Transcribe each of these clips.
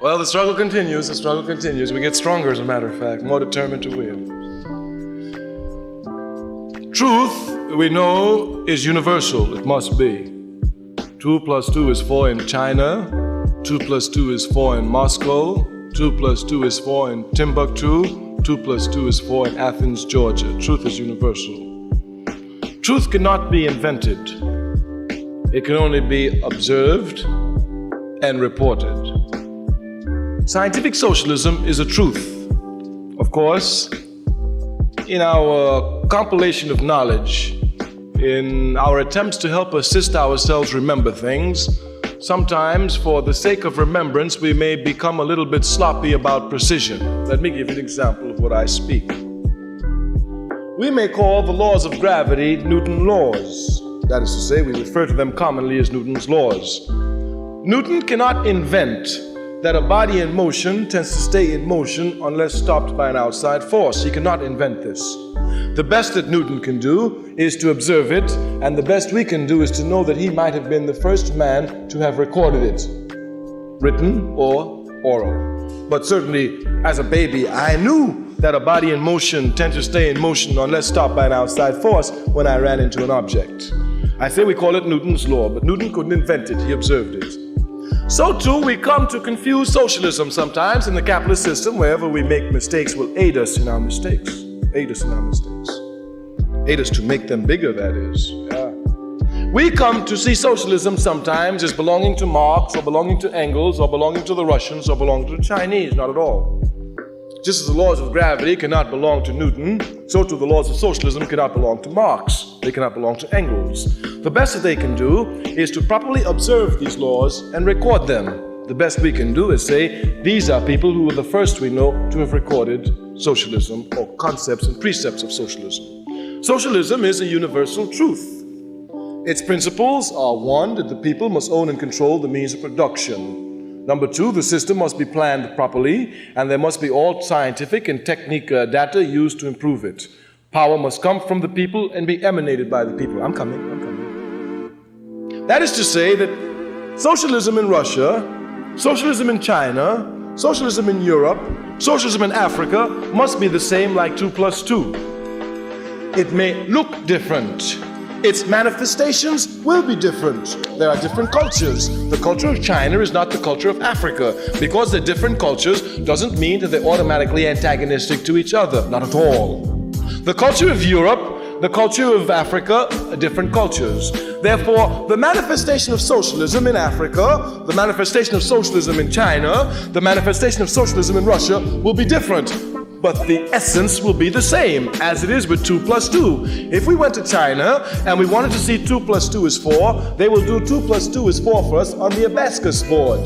Well, the struggle continues. The struggle continues. We get stronger, as a matter of fact, more determined to win. Truth, we know, is universal. It must be. 2 + 2 is 4 in China. 2 + 2 is 4 in Moscow. 2 + 2 is 4 in Timbuktu. 2 + 2 is 4 in Athens, Georgia. Truth is universal. Truth cannot be invented. It can only be observed and reported. Scientific socialism is a truth. Of course, in our compilation of knowledge, in our attempts to help assist ourselves remember things, sometimes for the sake of remembrance, we may become a little bit sloppy about precision. Let me give you an example of what I speak. We may call the laws of gravity Newton's laws. That is to say, we refer to them commonly as Newton's laws. Newton cannot invent that a body in motion tends to stay in motion unless stopped by an outside force. He cannot invent this. The best that Newton can do is to observe it, and the best we can do is to know that he might have been the first man to have recorded it, written or oral. But certainly, as a baby, I knew that a body in motion tends to stay in motion unless stopped by an outside force when I ran into an object. I say we call it Newton's law, but Newton couldn't invent it, he observed it. So too, we come to confuse socialism sometimes in the capitalist system. Wherever we make mistakes will aid us in our mistakes. Aid us in our mistakes. Aid us to make them bigger, that is. Yeah. We come to see socialism sometimes as belonging to Marx, or belonging to Engels, or belonging to the Russians, or belonging to the Chinese. Not at all. Just as the laws of gravity cannot belong to Newton, so too the laws of socialism cannot belong to Marx. They cannot belong to Engels. The best that they can do is to properly observe these laws and record them. The best we can do is say, these are people who were the first we know to have recorded socialism, or concepts and precepts of socialism. Socialism is a universal truth. Its principles are: 1, that the people must own and control the means of production. Number 2, the system must be planned properly, and there must be all scientific and technical data used to improve it. Power must come from the people and be emanated by the people. I'm coming. That is to say that socialism in Russia, socialism in China, socialism in Europe, socialism in Africa must be the same like 2 + 2. It may look different. Its manifestations will be different. There are different cultures. The culture of China is not the culture of Africa. Because they're different cultures doesn't mean that they're automatically antagonistic to each other. Not at all. The culture of Europe, the culture of Africa are different cultures. Therefore, the manifestation of socialism in Africa, the manifestation of socialism in China, the manifestation of socialism in Russia will be different. But the essence will be the same, as it is with 2 + 2. If we went to China and we wanted to see 2 + 2 is 4, they will do 2 + 2 is 4 for us on the abacus board.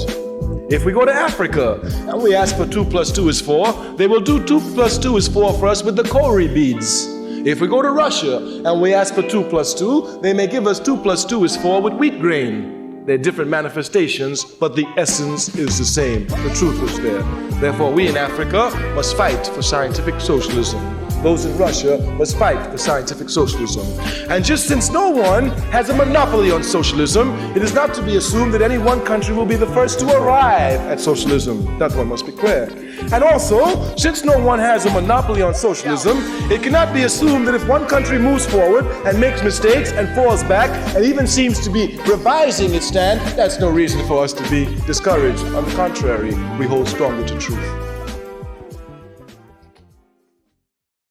If we go to Africa and we ask for 2 + 2 is 4, they will do 2 + 2 is 4 for us with the Cowrie beads. If we go to Russia and we ask for 2 + 2, they may give us 2 + 2 is 4 with wheat grain. They're different manifestations, but the essence is the same. The truth is there. Therefore, we in Africa must fight for scientific socialism. Those in Russia must fight for scientific socialism. And just since no one has a monopoly on socialism, it is not to be assumed that any one country will be the first to arrive at socialism. That one must be clear. And also, since no one has a monopoly on socialism, it cannot be assumed that if one country moves forward and makes mistakes and falls back and even seems to be revising its stand, that's no reason for us to be discouraged. On the contrary, we hold stronger to truth.